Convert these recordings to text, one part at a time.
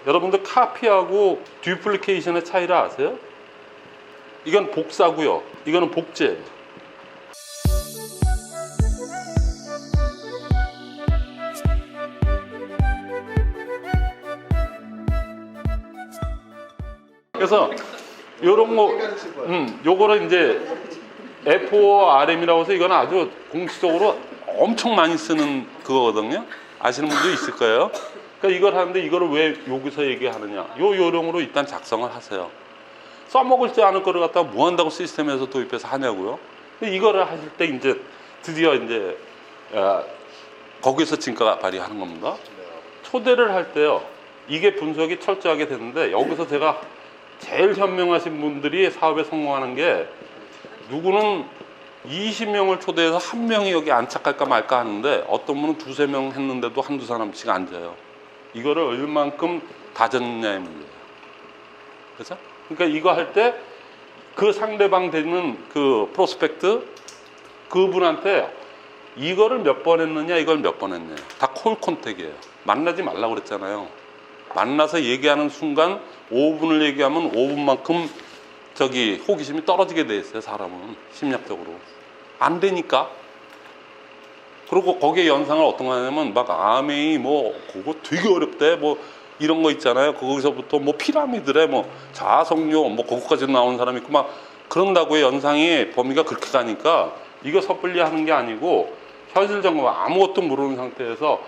여러분들 카피하고 듀플리케이션의 차이를 아세요? 이건 복사고요. 이거는 복제예요. 그래서 요런 거, 요거를 이제 F5RM이라고 해서 이건 아주 공식적으로 엄청 많이 쓰는 그거거든요. 아시는 분도 있을 거예요. 그러니까 이걸 하는데 이거를 왜 여기서 얘기하느냐. 요 요령으로 일단 작성을 하세요. 써먹을지 않을 거를 갖다가 뭐 한다고 시스템에서 도입해서 하냐고요. 근데 이거를 하실 때 이제 드디어 이제 거기서 진가 발휘하는 겁니다. 초대를 할 때요. 이게 분석이 철저하게 되는데 여기서 제가 제일 현명하신 분들이 사업에 성공하는 게 누구는 20명을 초대해서 한 명이 여기 안착할까 말까 하는데 어떤 분은 두세 명 했는데도 한두 사람씩 앉아요. 이거를 얼만큼 다졌냐의 문제예요. 그렇죠? 그러니까 이거 할 때 그 상대방 되는 그 프로스펙트 그분한테 이거를 몇 번 했느냐 이걸 몇 번 했냐 다 콜 컨택이에요. 만나지 말라고 그랬잖아요. 만나서 얘기하는 순간 5분을 얘기하면 5분만큼 저기 호기심이 떨어지게 돼 있어요. 사람은 심리학적으로 안 되니까. 그리고 거기에 연상을 어떤 거 하냐면 막 아메이 뭐 그거 되게 어렵대 뭐 이런 거 있잖아요. 거기서부터 뭐 피라미드래 뭐 자아성료 뭐 그거까지 나오는 사람이 있고 막 그런다고요. 연상의 범위가 그렇게 가니까 이거 섣불리 하는 게 아니고 현실 점검 아무것도 모르는 상태에서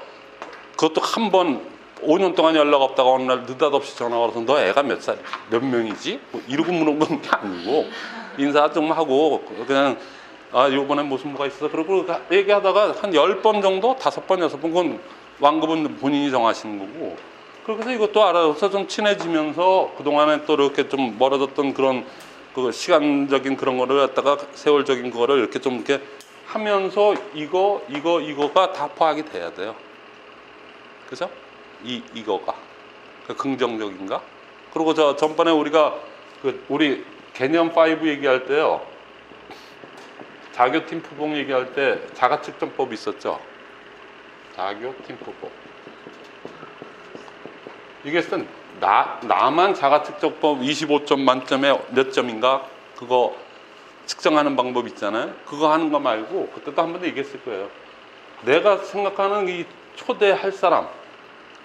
그것도 한 번 5년 동안 연락 없다가 어느 날 느닷없이 전화가 와서 너 애가 몇 살, 몇 명이지? 뭐 이러고 물어보는 게 아니고 인사 좀 하고 그냥 요번에 무슨 뭐가 있어서 그러고 얘기하다가 한 10번 정도, 5번, 6번 그건 완급은 본인이 정하시는 거고 그래서 이것도 알아서 좀 친해지면서 그동안에 또 이렇게 좀 멀어졌던 그런 그 시간적인 그런 거를 갖다가 세월적인 거를 이렇게 좀 이렇게 하면서 이거가 다 파악이 돼야 돼요. 그죠? 이거가 긍정적인가? 그리고 저 전번에 우리가 우리 개념 5 얘기할 때요. 자교 팀프봉 얘기할 때 자가 측정법 있었죠. 자교 팀프법. 이게 나만 자가 측정법 25점 만점에 몇 점인가? 그거 측정하는 방법 있잖아요. 그거 하는 거 말고 그때도 한 번 더 얘기했을 거예요. 내가 생각하는 이 초대할 사람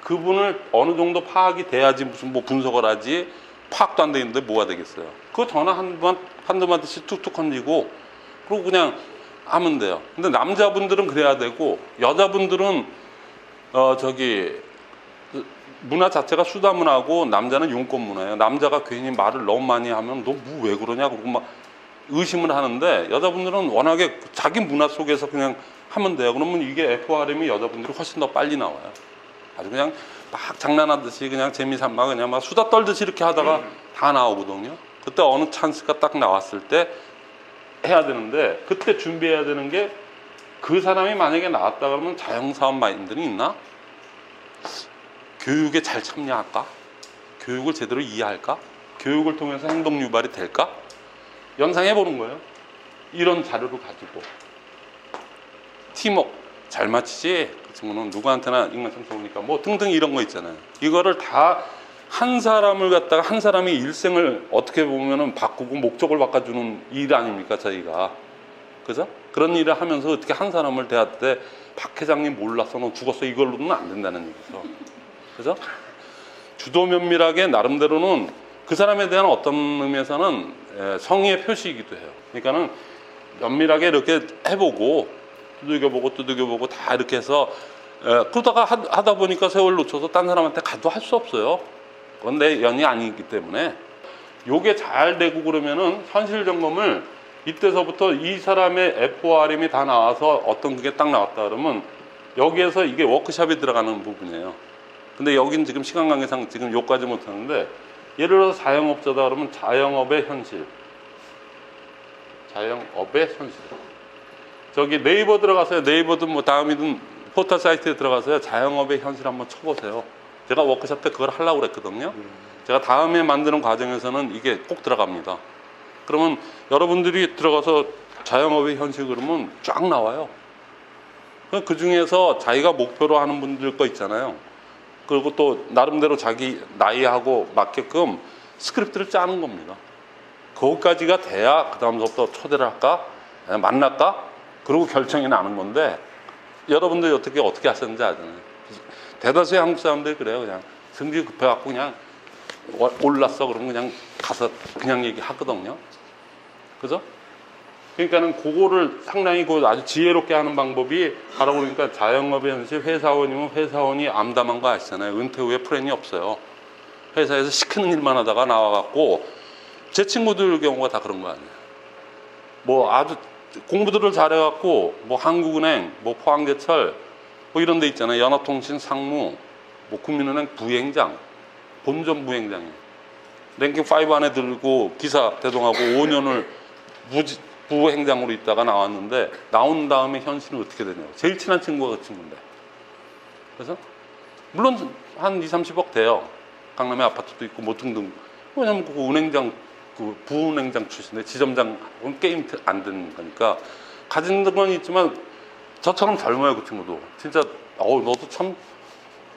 그분을 어느 정도 파악이 돼야지 무슨 뭐 분석을 하지 파악도 안 돼 있는데 뭐가 되겠어요. 그거 전화 한두 마디씩 툭툭 건지고 그리고 그냥 하면 돼요. 근데 남자분들은 그래야 되고 여자분들은 문화 자체가 수다 문화고 남자는 용건 문화예요. 남자가 괜히 말을 너무 많이 하면 너 뭐 왜 그러냐 그러고 막 의심을 하는데 여자분들은 워낙에 자기 문화 속에서 그냥 하면 돼요. 그러면 이게 FRM이 여자분들이 훨씬 더 빨리 나와요. 아주 그냥 막 장난하듯이 그냥 재미삼아 그냥 막 수다 떨듯이 이렇게 하다가 다 나오거든요. 그때 어느 찬스가 딱 나왔을 때 해야 되는데 그때 준비해야 되는 게 그 사람이 만약에 나왔다 그러면 자영사업 마인드는 있나? 교육에 잘 참여할까? 교육을 제대로 이해할까? 교육을 통해서 행동 유발이 될까? 연상해 보는 거예요. 이런 자료를 가지고 팀워크 잘 맞히지? 그 친구는 누구한테나 인간성 좋으니까 뭐 등등 이런 거 있잖아요. 이거를 다 한 사람을 갖다가 한 사람의 일생을 어떻게 보면은 바꾸고 목적을 바꿔주는 일 아닙니까 저희가. 그죠? 그런 일을 하면서 어떻게 한 사람을 대할 때 박 회장님 몰랐어 너 죽었어 이걸로는 안 된다는 얘기죠. 그죠? 주도 면밀하게 나름대로는 그 사람에 대한 어떤 의미에서는 성의의 표시이기도 해요. 그러니까는 면밀하게 이렇게 해보고 두들겨보고 다 이렇게 해서 그러다가 하다 보니까 세월 놓쳐서 딴 사람한테 가도 할 수 없어요. 그건 내 연이 아니기 때문에 요게 잘 되고 그러면은 현실 점검을 이때서부터 이 사람의 FORM이 다 나와서 어떤 그게 딱 나왔다 그러면 여기에서 이게 워크숍이 들어가는 부분이에요. 근데 여긴 지금 시간 관계상 지금 요까지 못하는데 예를 들어서 자영업자다 그러면 자영업의 현실. 저기 네이버 들어가서요. 네이버든 뭐 다음이든 포털 사이트에 들어가서요. 자영업의 현실 한번 쳐보세요. 제가 워크숍 때 그걸 하려고 그랬거든요. 제가 다음에 만드는 과정에서는 이게 꼭 들어갑니다. 그러면 여러분들이 들어가서 자영업의 현실 그러면 쫙 나와요. 그 중에서 자기가 목표로 하는 분들 거 있잖아요. 그리고 또 나름대로 자기 나이하고 맞게끔 스크립트를 짜는 겁니다. 거기까지가 돼야 그 다음부터 초대를 할까 만날까 그리고 결정이 나는 건데, 여러분들이 어떻게 하셨는지 아잖아요. 대다수의 한국 사람들이 그래요. 그냥 성질이 급해갖고 그냥 올랐어 그러면 그냥 가서 그냥 얘기하거든요. 그죠? 그러니까는 그거를 상당히 아주 지혜롭게 하는 방법이 바로 그러니까 자영업의 현실, 회사원이면 회사원이 암담한 거 아시잖아요. 은퇴 후에 플랜이 없어요. 회사에서 시키는 일만 하다가 나와갖고, 제 친구들 경우가 다 그런 거 아니에요. 뭐 아주 공부들을 잘해갖고 뭐 한국은행, 뭐 포항제철 뭐 이런 데 있잖아요. 연합통신 상무, 뭐 국민은행 부행장, 본점 부행장이에요. 랭킹 5 안에 들고 기사 대동하고 5년을 부행장으로 있다가 나왔는데, 나온 다음에 현실은 어떻게 되냐고. 제일 친한 친구가 그 친구인데. 그래서 물론 한 2, 30억 돼요. 강남에 아파트도 있고 뭐 등등. 왜냐면 그 은행장, 그 부은행장 출신인데 지점장 게임 안 되는 거니까 가진 건 있지만 저처럼 젊어요. 그 친구도 진짜 너도 참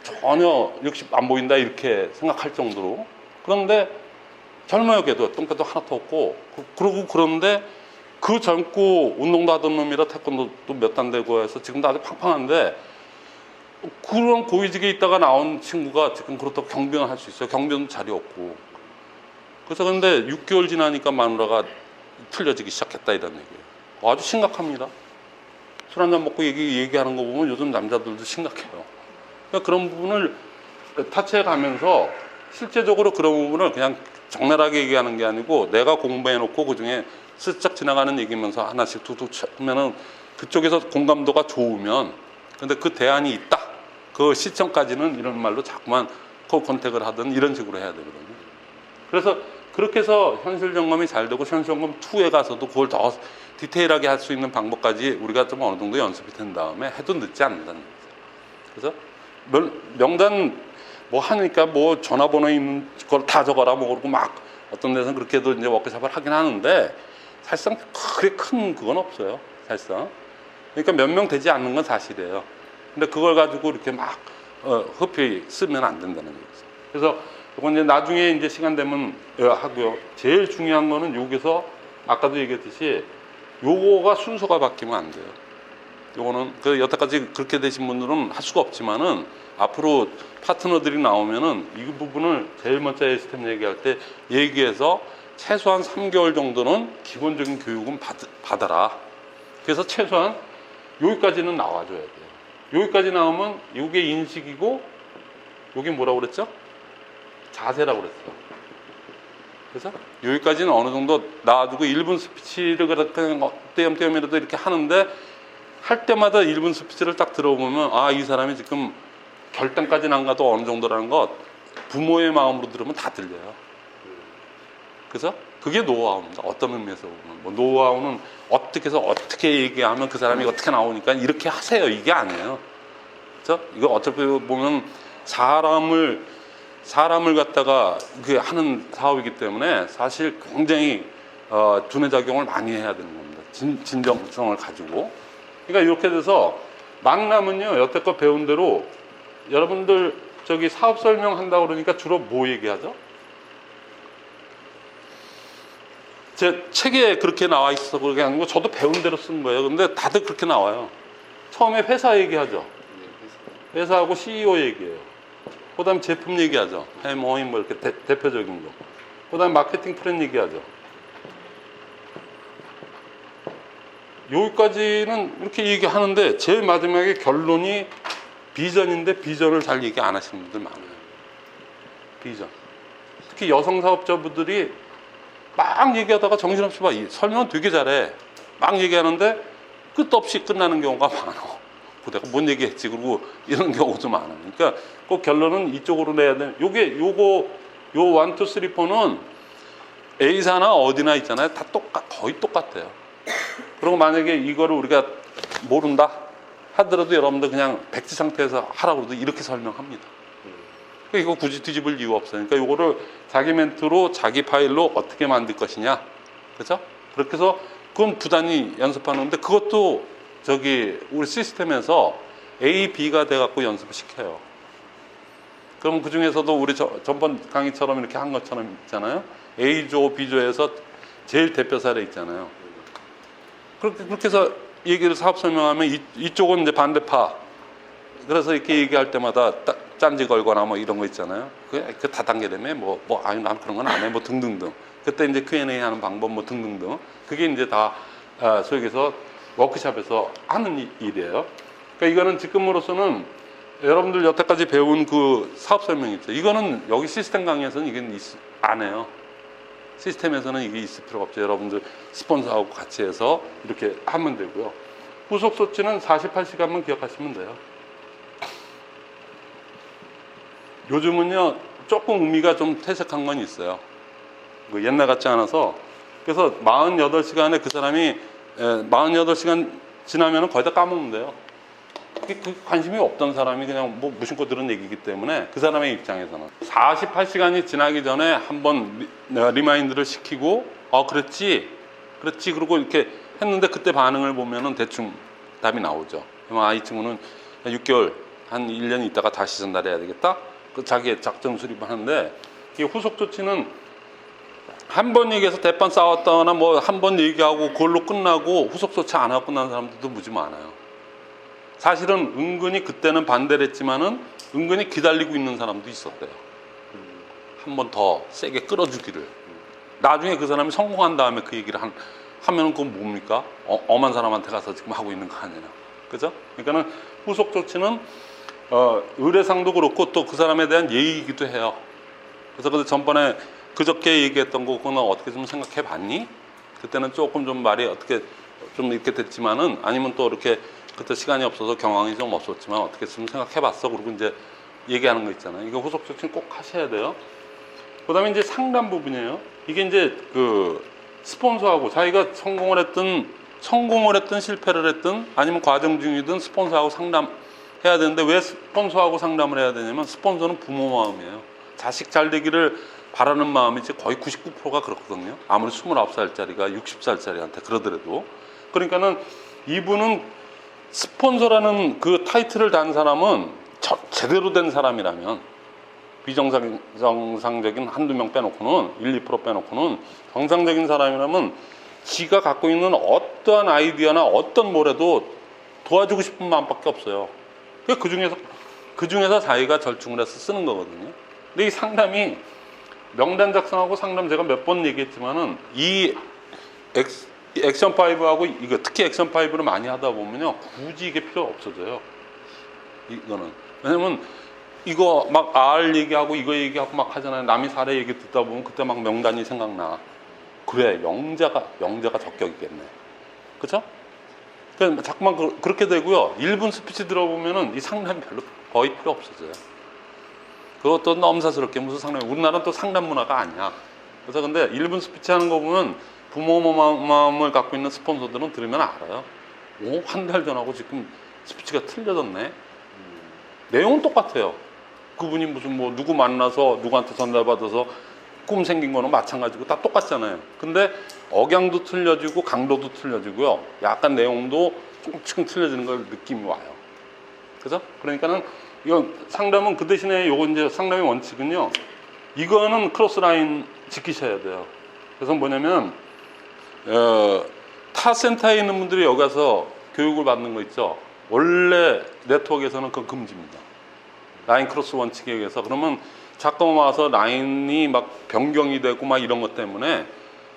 전혀 60 안 보인다 이렇게 생각할 정도로. 그런데 젊어요. 걔도 똥개도 하나도 없고. 그러고 그런데 그 젊고 운동도 하던 놈이라 태권도도 몇 단 되고 해서 지금도 아주 팡팡한데, 그런 고위직에 있다가 나온 친구가 지금 그렇다고 경비원 할 수 있어요. 경비원 자리 없고. 그래서 근데 6개월 지나니까 마누라가 틀려지기 시작했다 이런 얘기예요. 아주 심각합니다. 술 한잔 먹고 얘기하는 거 보면 요즘 남자들도 심각해요. 그러니까 그런 부분을 타치해 가면서 실제적으로 그런 부분을 그냥 적나라하게 얘기하는 게 아니고, 내가 공부해 놓고 그중에 슬쩍 지나가는 얘기면서 하나씩 툭툭 하면은 그쪽에서 공감도가 좋으면, 근데 그 대안이 있다, 그 시점까지는 이런 말로 자꾸만 컨택을 하든 이런 식으로 해야 되거든요. 그래서 그렇게 해서 현실 점검이 잘 되고 현실 점검 2에 가서도 그걸 더 디테일하게 할 수 있는 방법까지 우리가 좀 어느 정도 연습이 된 다음에 해도 늦지 않는다는 거죠. 그래서 명단 뭐 하니까 뭐 전화번호 있는 걸 다 적어라 뭐 그러고 막 어떤 데서는 그렇게도 이제 워크숍을 하긴 하는데, 사실상 그렇게 큰 그건 없어요. 사실상. 그러니까 몇 명 되지 않는 건 사실이에요. 근데 그걸 가지고 이렇게 막 허피 쓰면 안 된다는 거죠. 그래서 이건 이제 나중에 이제 시간 되면 하고요. 제일 중요한 거는 여기서 아까도 얘기했듯이 요거가 순서가 바뀌면 안 돼요. 요거는 그 여태까지 그렇게 되신 분들은 할 수가 없지만은 앞으로 파트너들이 나오면은 이 부분을 제일 먼저 시스템 얘기할 때 얘기해서 최소한 3개월 정도는 기본적인 교육은 받아라. 그래서 최소한 여기까지는 나와줘야 돼요. 여기까지 나오면 이게 인식이고, 여기 뭐라고 그랬죠? 자세라고 그랬어요. 그래서 여기까지는 어느 정도 나와주고 1분 스피치를 그냥 띄엄띄엄이라도 이렇게 하는데, 할 때마다 1분 스피치를 딱 들어보면 이 사람이 지금 결단까지는 안 가도 어느 정도라는 것 부모의 마음으로 들으면 다 들려요. 그래서 그게 노하우입니다. 어떤 의미에서 보면 뭐 노하우는 어떻게 해서 어떻게 얘기하면 그 사람이 어떻게 나오니까 이렇게 하세요, 이게 아니에요. 그렇죠? 이거 어떻게 보면 사람을 갖다가 그 하는 사업이기 때문에 사실 굉장히 두뇌작용을 많이 해야 되는 겁니다. 진정성을 가지고. 그러니까 이렇게 돼서 만남은요, 여태껏 배운 대로 여러분들 저기 사업 설명한다고 그러니까 주로 뭐 얘기하죠? 제 책에 그렇게 나와 있어서 그렇게 하는 거, 저도 배운 대로 쓴 거예요. 근데 다들 그렇게 나와요. 처음에 회사 얘기하죠. 회사하고 CEO 얘기해요. 그 다음에 제품 얘기하죠. 뭐 이렇게 대표적인 거. 그 다음에 마케팅 플랜 얘기하죠. 여기까지는 이렇게 얘기하는데, 제일 마지막에 결론이 비전인데 비전을 잘 얘기 안 하시는 분들 많아요. 비전. 특히 여성 사업자분들이 막 얘기하다가 정신없이 설명은 되게 잘해. 막 얘기하는데 끝없이 끝나는 경우가 많아. 내가 뭔 얘기했지? 그리고 이런 경우도 많아. 그러니까 꼭 결론은 이쪽으로 내야 돼. 요거, 요 1, 2, 3, 4는 A사나 어디나 있잖아요. 다 거의 똑같아요. 그리고 만약에 이거를 우리가 모른다 하더라도 여러분들 그냥 백지 상태에서 하라고 해도 이렇게 설명합니다. 그러니까 이거 굳이 뒤집을 이유가 없어요. 그러니까 이거를 자기 멘트로 자기 파일로 어떻게 만들 것이냐. 그죠? 그렇게 해서 그건 부단히 연습하는데, 그것도 우리 시스템에서 A, B가 돼갖고 연습을 시켜요. 그럼 그 중에서도 우리 전번 강의처럼 이렇게 한 것처럼 있잖아요. A조, B조에서 제일 대표 사례 있잖아요. 그렇게 해서 얘기를 사업 설명하면 이쪽은 이제 반대파. 그래서 이렇게 얘기할 때마다 짠지 걸거나 뭐 이런 거 있잖아요. 그 다단계라며 아니 난 그런 건 안 해. 뭐 등등등. 그때 이제 Q&A 하는 방법 뭐 등등등. 그게 이제 다 소위 얘기해서 워크숍에서 하는 일이에요. 그러니까 이거는 지금으로서는 여러분들 여태까지 배운 그 사업 설명 있죠. 이거는 여기 시스템 강의에서는 이게 안 해요. 시스템에서는 이게 있을 필요가 없죠. 여러분들 스폰서하고 같이 해서 이렇게 하면 되고요. 후속 소치는 48시간만 기억하시면 돼요. 요즘은요 조금 의미가 좀 퇴색한 건 있어요. 뭐 옛날 같지 않아서. 그래서 48시간에 그 사람이 48시간 지나면 거의 다 까먹는데요. 그 관심이 없던 사람이 그냥 뭐 무심코 들은 얘기이기 때문에 그 사람의 입장에서는 48시간이 지나기 전에 한번 리마인드를 시키고 그랬지 그리고 이렇게 했는데 그때 반응을 보면은 대충 답이 나오죠. 이 친구는 6개월 한 1년 있다가 다시 전달해야 되겠다. 그 자기의 작전 수립을 하는데 이 후속 조치는 한 번 얘기해서 대판 싸웠다거나 뭐 한 번 얘기하고 그걸로 끝나고 후속 조치 안 하고 끝난 사람들도 무지 많아요. 사실은 은근히 그때는 반대를 했지만은 은근히 기다리고 있는 사람도 있었대요. 한 번 더 세게 끌어주기를. 나중에 그 사람이 성공한 다음에 그 얘기를 하면 그건 뭡니까? 엄한 사람한테 가서 지금 하고 있는 거 아니에요. 그죠? 그러니까는 후속 조치는 의뢰상도 그렇고 또 그 사람에 대한 예의이기도 해요. 그래서 근데 전번에 그저께 얘기했던 거 그거는 어떻게 좀 생각해 봤니? 그때는 조금 좀 말이 어떻게 좀 이렇게 됐지만은 아니면 또 이렇게 그때 시간이 없어서 경황이 좀 없었지만 어떻게 좀 생각해 봤어? 그리고 이제 얘기하는 거 있잖아요. 이거 후속 조치는 꼭 하셔야 돼요. 그 다음에 이제 상담 부분이에요. 이게 이제 그 스폰서하고 자기가 성공을 했든 실패를 했든 아니면 과정 중이든 스폰서하고 상담해야 되는데 왜 스폰서하고 상담을 해야 되냐면 스폰서는 부모 마음이에요. 자식 잘 되기를 바라는 마음이 이제 거의 99%가 그렇거든요. 아무리 29살짜리가 60살짜리한테 그러더라도. 그러니까는 이분은 스폰서라는 그 타이틀을 단 사람은 제대로 된 사람이라면 비정상적인 한두 명 빼놓고는 1, 2% 빼놓고는 정상적인 사람이라면 지가 갖고 있는 어떠한 아이디어나 어떤 뭐라도 도와주고 싶은 마음밖에 없어요. 그 중에서 자기가 절충을 해서 쓰는 거거든요. 근데 이 상담이 명단 작성하고 상담 제가 몇 번 얘기했지만은 이 액션 5하고 이거 특히 액션 5를 많이 하다 보면요 굳이 이게 필요 없어져요. 이거는 왜냐면 이거 막 R 얘기하고 이거 얘기하고 막 하잖아요. 남이 사례 얘기 듣다 보면 그때 막 명단이 생각나. 그래 영자가 적격 있겠네. 그렇죠? 그러니까 자꾸만 그렇게 되고요. 1분 스피치 들어보면은 이 상담이 별로 거의 필요 없어져요. 그것도 넘사스럽게 무슨 상담이 우리나라는 또 상담 문화가 아니야. 그래서 근데 1분 스피치 하는 거 보면 부모 마음을 갖고 있는 스폰서들은 들으면 알아요. 한 달 전하고 지금 스피치가 틀려졌네. 내용은 똑같아요. 그분이 무슨 뭐 누구 만나서 누구한테 전달받아서 꿈 생긴 거는 마찬가지고 다 똑같잖아요. 근데 억양도 틀려지고 강도도 틀려지고요. 약간 내용도 조금 틀려지는 걸 느낌이 와요. 그죠? 그러니까는 이건 상담은 그 대신에 요거 이제 상담의 원칙은요. 이거는 크로스 라인 지키셔야 돼요. 그래서 뭐냐면 타 센터에 있는 분들이 여기 가서 교육을 받는 거 있죠. 원래 네트워크에서는 그건 금지입니다. 라인 크로스 원칙에 의해서. 그러면 잠깐 와서 라인이 막 변경이 되고 막 이런 것 때문에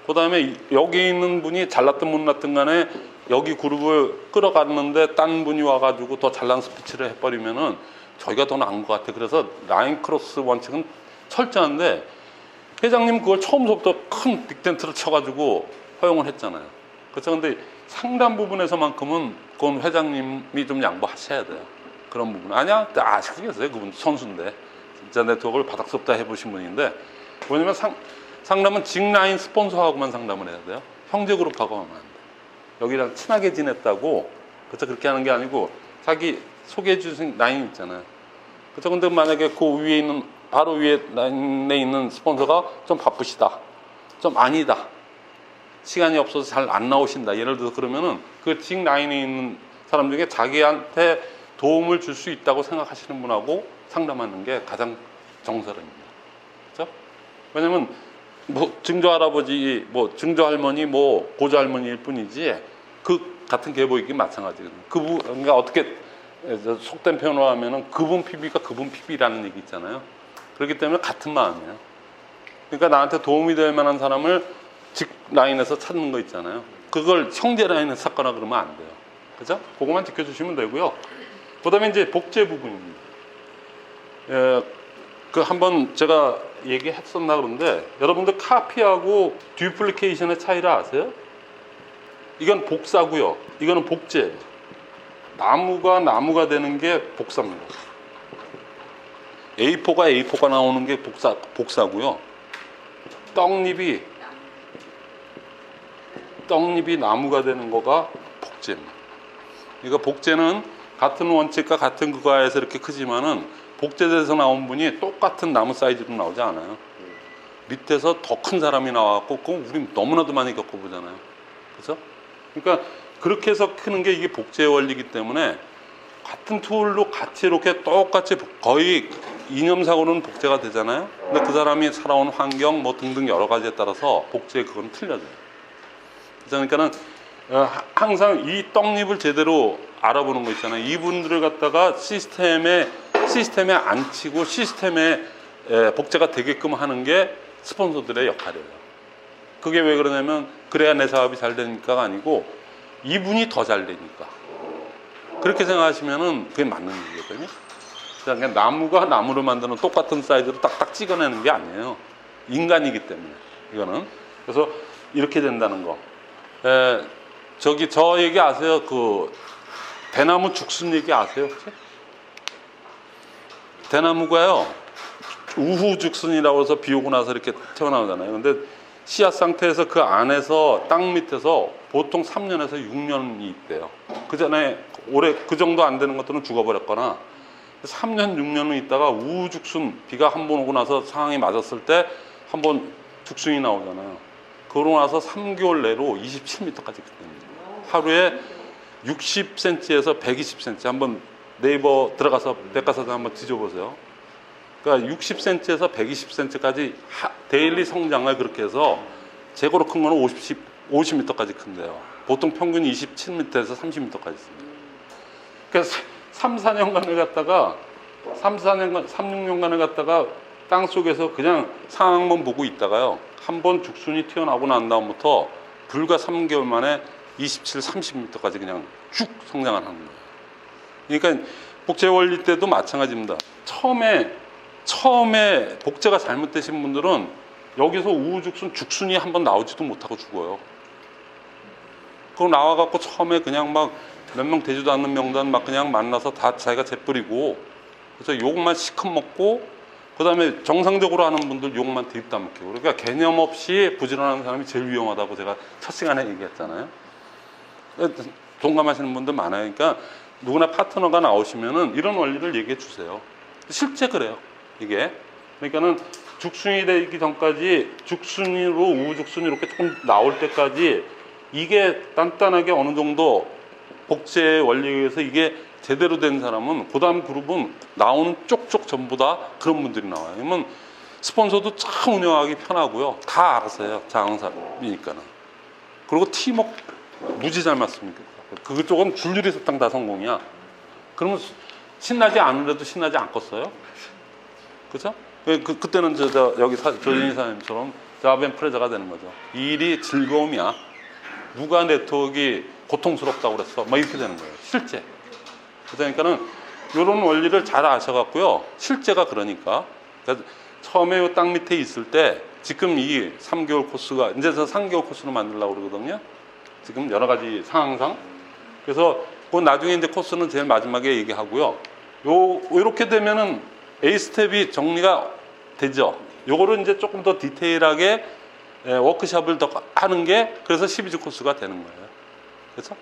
그 다음에 여기 있는 분이 잘났든 못났든 간에 여기 그룹을 끌어갔는데 딴 분이 와가지고 더 잘난 스피치를 해버리면은 저희가 더 나은 것 같아. 그래서 라인 크로스 원칙은 철저한데 회장님 그걸 처음부터 큰 빅텐트를 쳐가지고 허용을 했잖아요. 그렇죠. 근데 상담 부분에서만큼은 그건 회장님이 좀 양보하셔야 돼요. 그런 부분. 아니야? 아시겠어요? 그분 선수인데. 진짜 네트워크를 바닥서부터 해보신 분인데 뭐냐면 상담은 직라인 스폰서하고만 상담을 해야 돼요. 형제그룹하고 하면 안 돼요. 여기랑 친하게 지냈다고 그렇죠. 그렇게 하는 게 아니고 자기 소개해 주신 라인 있잖아요. 그렇죠. 근데 만약에 그 위에 있는 바로 위에 라인에 있는 스폰서가 좀 바쁘시다. 좀 아니다. 시간이 없어서 잘 안 나오신다. 예를 들어서 그러면은 그 직 라인에 있는 사람 중에 자기한테 도움을 줄 수 있다고 생각하시는 분하고 상담하는 게 가장 정설입니다. 그렇죠? 왜냐면 뭐 증조 할아버지, 뭐 증조 할머니, 뭐 고조 할머니일 뿐이지 그 같은 계보이기 마찬가지거든요. 그러니까 어떻게 속된 표현으로 하면은 그분 피부가 그분 피부라는 얘기 있잖아요. 그렇기 때문에 같은 마음이에요. 그러니까 나한테 도움이 될 만한 사람을 직 라인에서 찾는 거 있잖아요. 그걸 형제 라인에서 찾거나 그러면 안 돼요. 그죠? 그거만 지켜주시면 되고요. 그 다음에 이제 복제 부분입니다. 그 한번 제가 얘기했었나 그런데 여러분들 카피하고 듀플리케이션의 차이를 아세요? 이건 복사고요. 이거는 복제. 나무가 되는 게 복사입니다. A4가 나오는 게 복사고요. 떡잎이 나무가 되는 거가 복제입니다. 그러니까 복제는 같은 원칙과 같은 그거에서 이렇게 크지만은 복제돼서 나온 분이 똑같은 나무 사이즈로 나오지 않아요. 밑에서 더 큰 사람이 나와갖고 그건 우리 너무나도 많이 겪어보잖아요. 그렇죠? 그러니까 그렇게 해서 크는 게 이게 복제 원리이기 때문에 같은 툴로 같이 이렇게 똑같이 거의 이념상으로는 복제가 되잖아요. 근데 그 사람이 살아온 환경 뭐 등등 여러 가지에 따라서 복제의 그건 틀려져요. 그러니까는 항상 이 떡잎을 제대로 알아보는 거 있잖아요. 이분들을 갖다가 시스템에 안 치고 시스템에 복제가 되게끔 하는 게 스폰서들의 역할이에요. 그게 왜 그러냐면 그래야 내 사업이 잘 되니까가 아니고 이분이 더 잘 되니까. 그렇게 생각하시면은 그게 맞는 얘기거든요. 그러니까 나무가 나무를 만드는 똑같은 사이즈로 딱딱 찍어내는 게 아니에요. 인간이기 때문에 이거는. 그래서 이렇게 된다는 거. 저 얘기 아세요? 그 대나무 죽순 얘기 아세요 혹시? 대나무가요 우후죽순이라고 해서 비 오고 나서 이렇게 튀어나오잖아요. 근데 씨앗 상태에서 그 안에서 땅 밑에서 보통 3년에서 6년이 있대요. 그 전에 올해 그 정도 안 되는 것들은 죽어버렸거나 3년 6년은 있다가 우후죽순 비가 한 번 오고 나서 상황이 맞았을 때 한 번 죽순이 나오잖아요. 그러고 나서 3개월 내로 27m까지 됩니다. 하루에 60cm에서 120cm 한번 네이버 들어가서 백과사전 한번 뒤져보세요. 그러니까 60cm에서 120cm까지 데일리 성장을 그렇게 해서 최고로 큰 거는 50m까지 큰데요. 보통 평균이 27m에서 30m까지 있습니다. 그래서 3, 4년간을 갖다가 6년간을 갖다가 땅 속에서 그냥 상황만 보고 있다가요. 한번 죽순이 튀어나오고 난 다음부터 불과 3개월 만에 27, 30m까지 그냥 쭉 성장을 하는 거예요. 그러니까 복제 원리 때도 마찬가지입니다. 처음에 복제가 잘못되신 분들은 여기서 죽순이 한번 나오지도 못하고 죽어요. 그거 나와갖고 처음에 그냥 막 몇 명 되지도 않는 명단 막 그냥 만나서 다 자기가 재뿌리고 그래서 욕만 시컷 먹고 그 다음에 정상적으로 하는 분들 욕만 드립다 먹히고 그러니까 개념 없이 부지런하는 사람이 제일 위험하다고 제가 첫 시간에 얘기했잖아요. 동감하시는 분들 많아요. 그러니까 누구나 파트너가 나오시면은 이런 원리를 얘기해 주세요. 실제 그래요. 이게 그러니까는 죽순이 되기 전까지 죽순으로 우후죽순이 이렇게 조금 나올 때까지 이게 단단하게 어느 정도 복제 원리에 의해서 이게 제대로 된 사람은 그 다음 그룹은 나오는 쪽쪽 전부 다 그런 분들이 나와요. 그러면 스폰서도 참 운영하기 편하고요. 다 알아서 해요. 장사이니까는. 그리고 팀워크 무지 잘 맞습니다. 그쪽은 줄줄이 사탕 다 성공이야. 그러면 신나지 않으려도 신나지 않겠어요? 그죠? 그때는 여기 조진희 사장님처럼 자벤 프레저가 되는 거죠. 이 일이 즐거움이야. 누가 네트워크가 고통스럽다고 그랬어. 막 이렇게 되는 거예요. 실제. 그러니까는 이런 원리를 잘 아셔갖고요. 실제가 그러니까 처음에 이 땅 밑에 있을 때 지금 이 3개월 코스가 이제 저 3개월 코스로 만들려고 그러거든요. 지금 여러 가지 상황상. 그래서 그 나중에 이제 코스는 제일 마지막에 얘기하고요. 이렇게 되면은 A 스텝이 정리가 되죠. 요거를 이제 조금 더 디테일하게 워크숍을 더 하는 게 그래서 12주 코스가 되는 거예요. 그렇죠?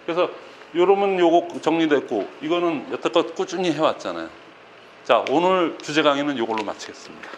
그래서 요러면 요거 정리됐고 이거는 여태껏 꾸준히 해왔잖아요. 자, 오늘 주제 강의는 요걸로 마치겠습니다.